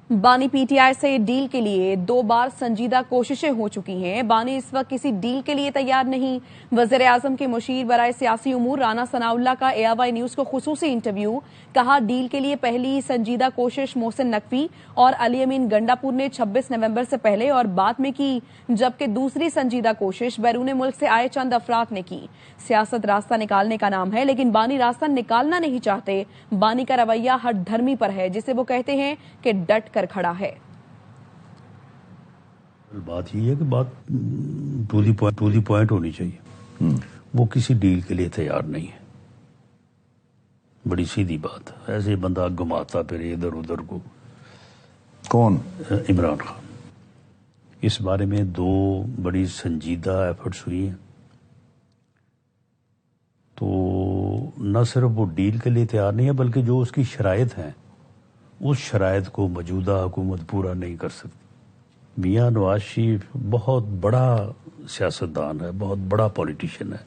बानी पीटीआई से डील के लिए 2 बार संजीदा कोशिशें हो चुकी हैं। बानी इस वक्त किसी डील के लिए तैयार नहीं। वज़ीर आज़म के मुशीर बराए सियासी उमूर राना सनाउल्लाह का ARY न्यूज़ को खुसूसी इंटरव्यू। कहा, डील के लिए पहली संजीदा कोशिश मोहसिन नकवी और अली अमीन गंडापुर ने 26 नवंबर से पहले और बाद में की, जबकि दूसरी संजीदा कोशिश बैरून मुल्क से आए चंद अफराद ने की। सियासत रास्ता निकालने का नाम है, लेकिन बानी रास्ता निकालना नहीं चाहते। बानी का रवैया हट धर्मी पर है, जिसे वो कहते हैं कि डट कर खड़ा है। बात ये है कि बात टू दी पॉइंट होनी चाहिए। वो किसी डील के लिए तैयार नहीं है, बड़ी सीधी बात है। ऐसे बंदा घुमाता फिर इधर उधर को। कौन? इमरान खान। इस बारे में 2 बड़ी संजीदा एफर्ट्स हुई हैं। तो न सिर्फ वो डील के लिए तैयार नहीं है, बल्कि जो उसकी शराइत हैं उस शराइत को मौजूदा हुकूमत पूरा नहीं कर सकती। मियां नवाज शरीफ बहुत बड़ा सियासतदान है, बहुत बड़ा पॉलिटिशियन है।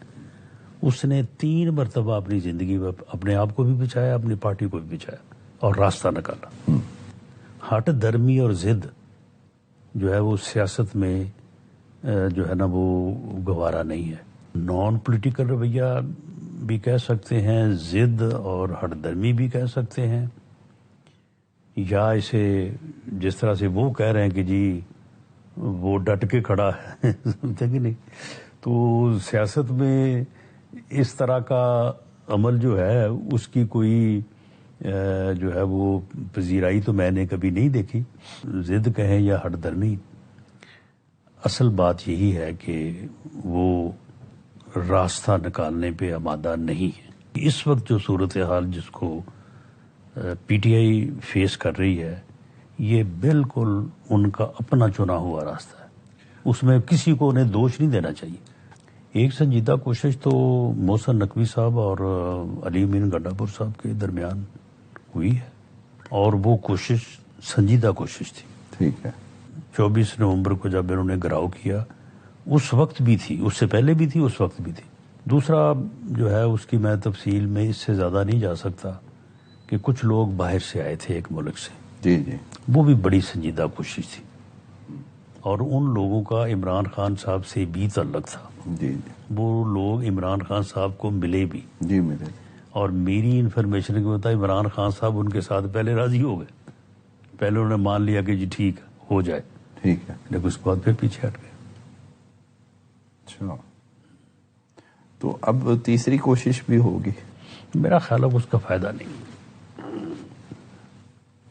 उसने 3 मरतबा अपनी ज़िंदगी में अपने आप को भी बचाया, अपनी पार्टी को भी बचाया और रास्ता निकाला। हट धर्मी और जिद जो है वो सियासत में जो है ना वो गवारा नहीं है। नॉन पॉलिटिकल रवैया भी कह सकते हैं, जिद और हट धर्मी भी कह सकते हैं, या इसे जिस तरह से वो कह रहे हैं कि जी वो डट के खड़ा है समझते कि नहीं। तो सियासत में इस तरह का अमल जो है उसकी कोई जो है वो पजीराई तो मैंने कभी नहीं देखी। जिद कहें या हट धर्मी, असल बात यही है कि वो रास्ता निकालने पे आमादा नहीं है। इस वक्त जो सूरत हाल जिसको पीटीआई फेस कर रही है, ये बिल्कुल उनका अपना चुना हुआ रास्ता है। उसमें किसी को उन्हें दोष नहीं देना चाहिए। एक संजीदा कोशिश तो मोहसिन नकवी साहब और अली अमीन गंडापुर साहब के दरमियान हुई है, और वो कोशिश संजीदा कोशिश थी। ठीक है। 24 नवंबर को जब इन्होंने घिराव किया, उस वक्त भी थी, उससे पहले भी थी, उस वक्त भी थी। दूसरा जो है उसकी मैं तफसील में इससे ज़्यादा नहीं जा सकता कि कुछ लोग बाहर से आए थे एक मुल्क से। जी जी। वो भी बड़ी संजीदा कोशिश थी, और उन लोगों का इमरान खान साहब से भी ताल्लुक था। जी जी। वो लोग इमरान खान साहब को मिले भी। जी मिले। और मेरी इन्फॉर्मेशन के मुताबिक इमरान खान साहब उनके साथ पहले राजी हो गए। पहले उन्होंने मान लिया कि जी ठीक हो जाए, ठीक है, लेकिन उसके बाद फिर पीछे हट गए। अच्छा, तो अब तीसरी कोशिश भी होगी? मेरा ख्याल है उसका फायदा नहीं।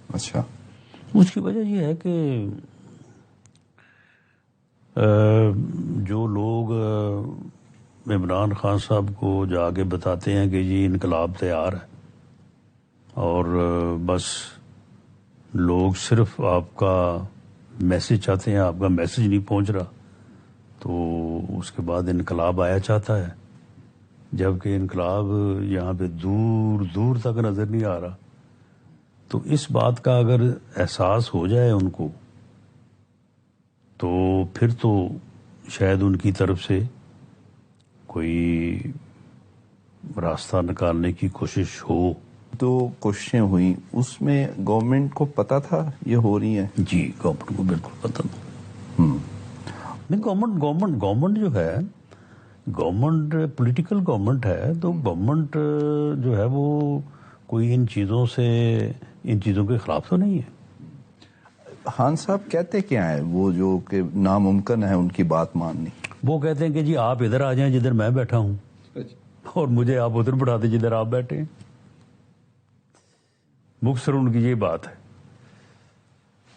अच्छा। उसकी वजह यह है कि जो लोग इमरान खान साहब को जाके बताते हैं कि जी इनकलाब तैयार है, और बस लोग सिर्फ आपका मैसेज चाहते हैं, आपका मैसेज नहीं पहुंच रहा, तो उसके बाद इनकलाब आया चाहता है, जबकि इनकलाब यहाँ पे दूर दूर तक नज़र नहीं आ रहा। तो इस बात का अगर एहसास हो जाए उनको, तो फिर तो शायद उनकी तरफ से कोई रास्ता निकालने की कोशिश हो। तो कोशिशें हुई, उसमें गवर्नमेंट को पता था ये हो रही है? जी, गवर्नमेंट को बिल्कुल पता था। नहीं, गवर्नमेंट जो है, गवर्नमेंट पॉलिटिकल गवर्नमेंट है, तो गवर्नमेंट जो है वो कोई इन चीज़ों के खिलाफ तो नहीं है। खान साहब कहते क्या है वो, जो कि नामुमकिन है उनकी बात माननी? वो कहते हैं कि जी आप इधर आ जाएं जिधर मैं बैठा हूं, और मुझे आप उधर बिठा दें जिधर आप बैठे हैं। मुख्तसर उनकी ये बात है।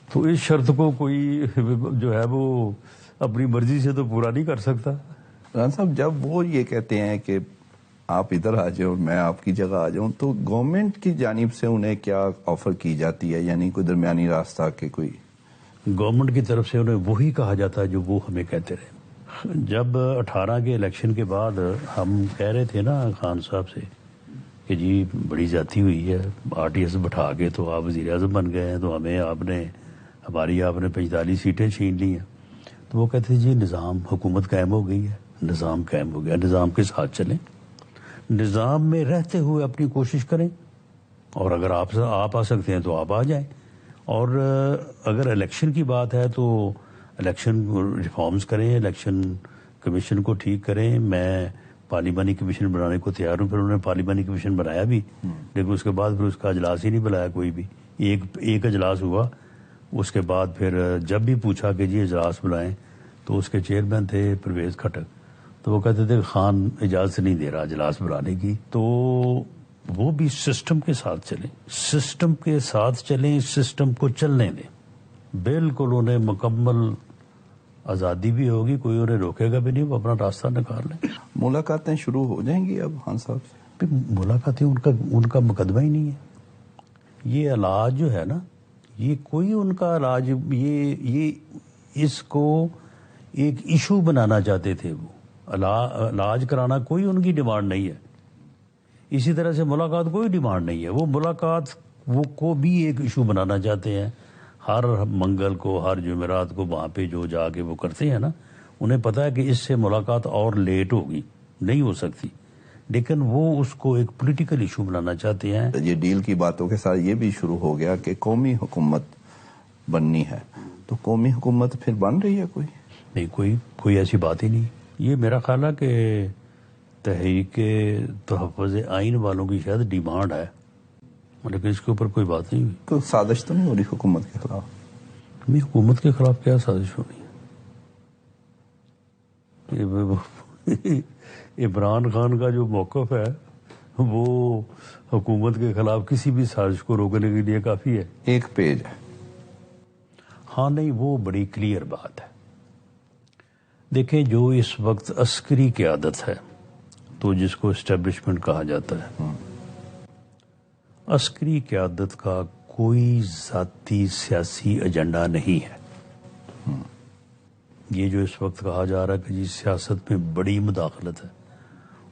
तो इस शर्त को कोई जो है वो अपनी मर्जी से तो पूरा नहीं कर सकता। खान साहब, जब वो ये कहते हैं कि आप इधर आ जाओ और मैं आपकी जगह आ जाऊं, तो गवर्नमेंट की जानिब से उन्हें क्या ऑफर की जाती है, यानी कोई दरमियानी रास्ता के? कोई गवर्नमेंट की तरफ से उन्हें वही कहा जाता है जो वो हमें कहते रहे। जब 18 के इलेक्शन के बाद हम कह रहे थे ना खान साहब से कि जी बड़ी जाती हुई है, RTS बैठा के तो आप वज़ीर आज़म बन गए हैं, तो हमारी आपने 45 सीटें छीन ली हैं, तो वो कहते जी निज़ाम, हुकूमत कायम हो गई है, निज़ाम कायम हो गया, निज़ाम के साथ चलें, निज़ाम में रहते हुए अपनी कोशिश करें, और अगर आप आ सकते हैं तो आप आ जाएं, اور اگر الیکشن کی بات ہے تو الیکشن ریفارمز کریں، الیکشن کمیشن کو ٹھیک کریں. میں پارلیمانی کمیشن بنانے کو تیار ہوں. پھر انہوں نے پارلیمانی کمیشن بنایا بھی، لیکن اس کے بعد پھر اس کا اجلاس ہی نہیں بلایا کوئی بھی. ایک اجلاس ہوا. اس کے بعد پھر جب بھی پوچھا کہ جی اجلاس بلائیں تو اس کے چیئرمین تھے پرویز کھٹک، تو وہ کہتے تھے خان اجازت نہیں دے رہا اجلاس بلانے کی. تو وہ بھی سسٹم کے ساتھ چلیں، سسٹم کے ساتھ چلیں، سسٹم کو چلنے دیں. بالکل انہیں مکمل آزادی بھی ہوگی، کوئی انہیں روکے گا بھی نہیں، وہ اپنا راستہ نکال لیں. ملاقاتیں شروع ہو جائیں گی اب خان صاحب سے؟ ملاقاتیں ان کا مقدمہ ہی نہیں ہے. یہ علاج جو ہے نا، یہ کوئی ان کا علاج، یہ اس کو ایک ایشو بنانا چاہتے تھے. وہ علاج کرانا کوئی ان کی ڈیمانڈ نہیں ہے. اسی طرح سے ملاقات کوئی ڈیمانڈ نہیں ہے. وہ ملاقات وہ کو بھی ایک ایشو بنانا چاہتے ہیں. ہر منگل کو، ہر جمعرات کو وہاں پہ جو جا کے وہ کرتے ہیں نا، انہیں پتا ہے کہ اس سے ملاقات اور لیٹ ہوگی، نہیں ہو سکتی، لیکن وہ اس کو ایک پولیٹیکل ایشو بنانا چاہتے ہیں. یہ ڈیل کی باتوں کے ساتھ یہ بھی شروع ہو گیا کہ قومی حکومت بننی ہے، تو قومی حکومت پھر بن رہی ہے کوئی؟ نہیں، کوئی ایسی بات ہی نہیں. یہ میرا خیال ہے کہ تحریک تحفظ آئین والوں کی شاید ڈیمانڈ ہے، لیکن اس کے اوپر کوئی بات نہیں ہوئی. کوئی سازش تو نہیں ہو رہی حکومت کے خلاف؟ حکومت کے خلاف کیا سازش ہو رہی ہے؟ عمران خان کا جو موقف ہے وہ حکومت کے خلاف کسی بھی سازش کو روکنے کے لیے کافی ہے. ایک پیج ہے. ہاں، نہیں، وہ بڑی کلیئر بات ہے. دیکھیں، جو اس وقت عسکری قیادت ہے، تو جس کو اسٹیبلشمنٹ کہا جاتا ہے، عسکری قیادت کا کوئی ذاتی سیاسی ایجنڈا نہیں ہے. یہ جو اس وقت کہا جا رہا ہے کہ جی سیاست میں بڑی مداخلت ہے،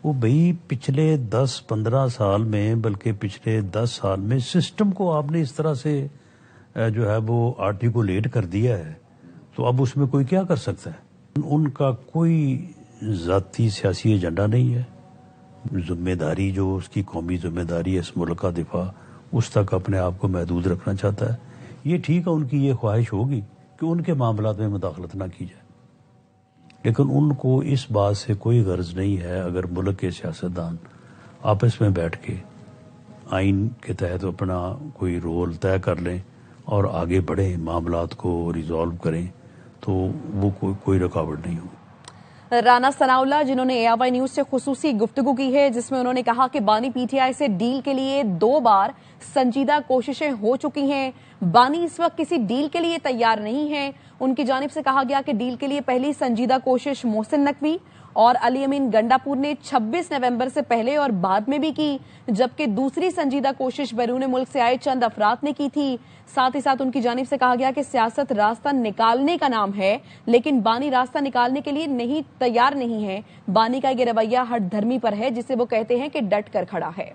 وہ بھئی پچھلے 10-15 سال میں، بلکہ پچھلے 10 سال میں سسٹم کو آپ نے اس طرح سے جو ہے وہ آرٹیکولیٹ کر دیا ہے، تو اب اس میں کوئی کیا کر سکتا ہے؟ ان کا کوئی ذاتی سیاسی ایجنڈا نہیں ہے. ذمہ داری جو اس کی قومی ذمہ داری ہے، اس ملک کا دفاع، اس تک اپنے آپ کو محدود رکھنا چاہتا ہے. یہ ٹھیک ہے، ان کی یہ خواہش ہوگی کہ ان کے معاملات میں مداخلت نہ کی جائے، لیکن ان کو اس بات سے کوئی غرض نہیں ہے. اگر ملک کے سیاستدان آپس میں بیٹھ کے آئین کے تحت اپنا کوئی رول طے کر لیں اور آگے بڑھیں، معاملات کو ریزالو کریں، تو وہ کوئی رکاوٹ نہیں ہوگی. رانا ثناء اللہ، جنہوں نے اے آئی نیوز سے خصوصی گفتگو کی ہے، جس میں انہوں نے کہا کہ بانی پی ٹی آئی سے ڈیل کے لیے 2 بار سنجیدہ کوششیں ہو چکی ہیں. بانی اس وقت کسی ڈیل کے لیے تیار نہیں ہیں. ان کی جانب سے کہا گیا کہ ڈیل کے لیے پہلی سنجیدہ کوشش محسن نقوی اور علی امین گنڈاپور نے 26 نومبر سے پہلے اور بعد میں بھی کی، جبکہ دوسری سنجیدہ کوشش بیرون ملک سے آئے چند افراد نے کی تھی. ساتھ ہی ساتھ ان کی جانب سے کہا گیا کہ سیاست راستہ نکالنے کا نام ہے، لیکن بانی راستہ نکالنے کے لیے تیار نہیں ہے. بانی کا یہ رویہ ہٹ دھرمی پر ہے، جسے وہ کہتے ہیں کہ ڈٹ کر کھڑا ہے.